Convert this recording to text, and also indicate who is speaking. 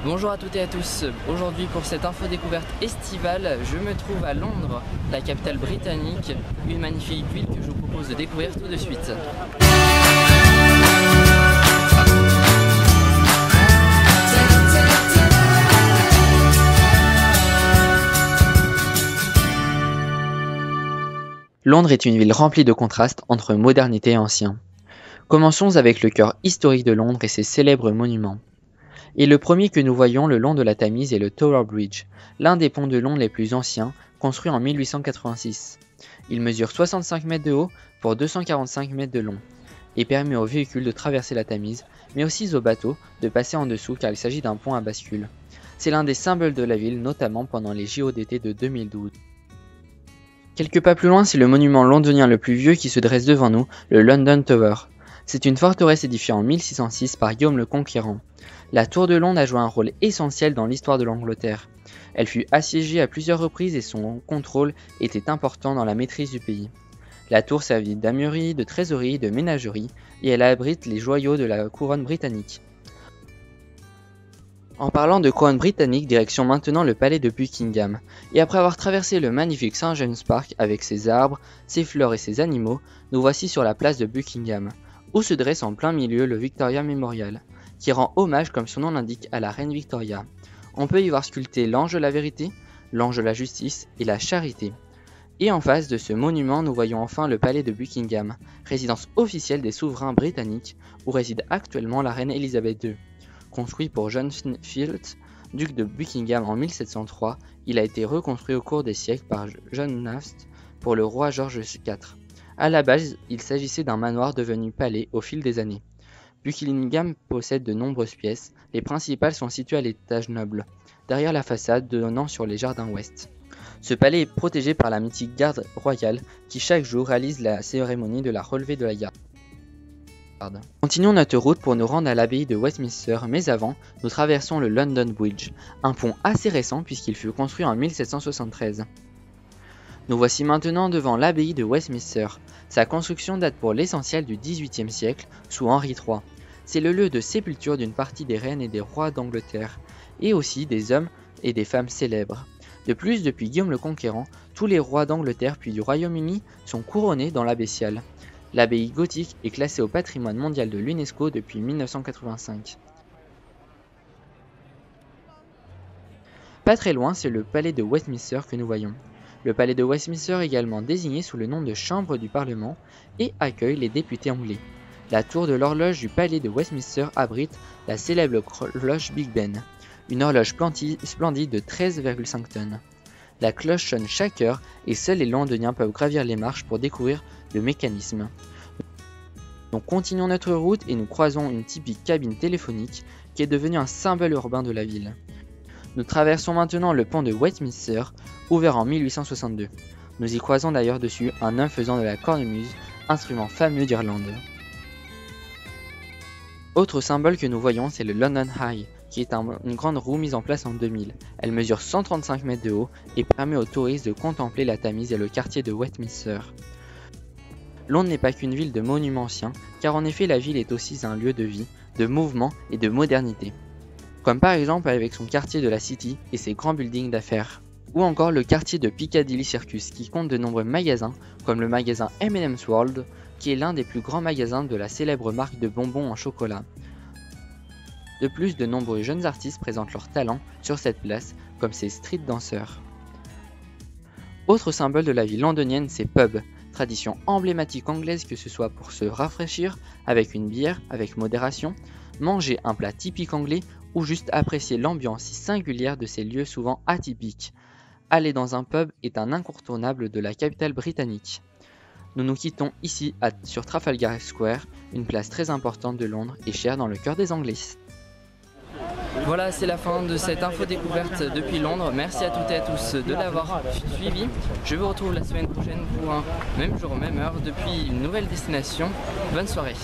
Speaker 1: Bonjour à toutes et à tous, aujourd'hui pour cette info découverte estivale, je me trouve à Londres, la capitale britannique, une magnifique ville que je vous propose de découvrir tout de suite. Londres est une ville remplie de contrastes entre modernité et ancien. Commençons avec le cœur historique de Londres et ses célèbres monuments. Et le premier que nous voyons le long de la Tamise est le Tower Bridge, l'un des ponts de Londres les plus anciens, construit en 1886. Il mesure 65 mètres de haut pour 245 mètres de long et permet aux véhicules de traverser la Tamise, mais aussi aux bateaux de passer en dessous car il s'agit d'un pont à bascule. C'est l'un des symboles de la ville, notamment pendant les JO d'été de 2012. Quelques pas plus loin, c'est le monument londonien le plus vieux qui se dresse devant nous, le London Tower. C'est une forteresse édifiée en 1606 par Guillaume le Conquérant. La Tour de Londres a joué un rôle essentiel dans l'histoire de l'Angleterre. Elle fut assiégée à plusieurs reprises et son contrôle était important dans la maîtrise du pays. La tour servit d'armurerie, de trésorerie, de ménagerie et elle abrite les joyaux de la couronne britannique. En parlant de couronne britannique, direction maintenant le palais de Buckingham. Et après avoir traversé le magnifique St. James Park avec ses arbres, ses fleurs et ses animaux, nous voici sur la place de Buckingham, où se dresse en plein milieu le Victoria Memorial, qui rend hommage, comme son nom l'indique, à la reine Victoria. On peut y voir sculpté l'ange de la vérité, l'ange de la justice et la charité. Et en face de ce monument, nous voyons enfin le palais de Buckingham, résidence officielle des souverains britanniques, où réside actuellement la reine Elisabeth II. Construit pour John Filth, duc de Buckingham en 1703, il a été reconstruit au cours des siècles par John Nast pour le roi George IV. À la base, il s'agissait d'un manoir devenu palais au fil des années. Buckingham possède de nombreuses pièces, les principales sont situées à l'étage noble, derrière la façade donnant sur les jardins ouest. Ce palais est protégé par la mythique garde royale qui chaque jour réalise la cérémonie de la relevée de la garde. Continuons notre route pour nous rendre à l'abbaye de Westminster, mais avant, nous traversons le London Bridge, un pont assez récent puisqu'il fut construit en 1773. Nous voici maintenant devant l'abbaye de Westminster. Sa construction date pour l'essentiel du XVIIIe siècle, sous Henri III. C'est le lieu de sépulture d'une partie des reines et des rois d'Angleterre, et aussi des hommes et des femmes célèbres. De plus, depuis Guillaume le Conquérant, tous les rois d'Angleterre puis du Royaume-Uni sont couronnés dans l'abbatiale. L'abbaye gothique est classée au patrimoine mondial de l'UNESCO depuis 1985. Pas très loin, c'est le palais de Westminster que nous voyons. Le palais de Westminster est également désigné sous le nom de Chambre du Parlement et accueille les députés anglais. La tour de l'horloge du palais de Westminster abrite la célèbre cloche Big Ben, une horloge splendide de 13,5 tonnes. La cloche sonne chaque heure et seuls les Londoniens peuvent gravir les marches pour découvrir le mécanisme. Donc continuons notre route et nous croisons une typique cabine téléphonique qui est devenue un symbole urbain de la ville. Nous traversons maintenant le pont de Westminster, ouvert en 1862. Nous y croisons d'ailleurs dessus un homme faisant de la cornemuse, instrument fameux d'Irlande. Autre symbole que nous voyons, c'est le London Eye, qui est une grande roue mise en place en 2000. Elle mesure 135 mètres de haut et permet aux touristes de contempler la Tamise et le quartier de Westminster. Londres n'est pas qu'une ville de monuments anciens, car en effet la ville est aussi un lieu de vie, de mouvement et de modernité. Comme par exemple avec son quartier de la City et ses grands buildings d'affaires. Ou encore le quartier de Piccadilly Circus qui compte de nombreux magasins, comme le magasin M&M's World, qui est l'un des plus grands magasins de la célèbre marque de bonbons en chocolat. De plus, de nombreux jeunes artistes présentent leur talent sur cette place, comme ces street danseurs. Autre symbole de la ville londonienne, c'est pub, tradition emblématique anglaise que ce soit pour se rafraîchir avec une bière avec modération, manger un plat typique anglais ou juste apprécier l'ambiance si singulière de ces lieux souvent atypiques. Aller dans un pub est un incontournable de la capitale britannique. Nous nous quittons ici sur Trafalgar Square, une place très importante de Londres et chère dans le cœur des Anglais. Voilà, c'est la fin de cette info découverte depuis Londres. Merci à toutes et à tous de l'avoir suivi. Je vous retrouve la semaine prochaine pour un même jour, même heure, depuis une nouvelle destination. Bonne soirée.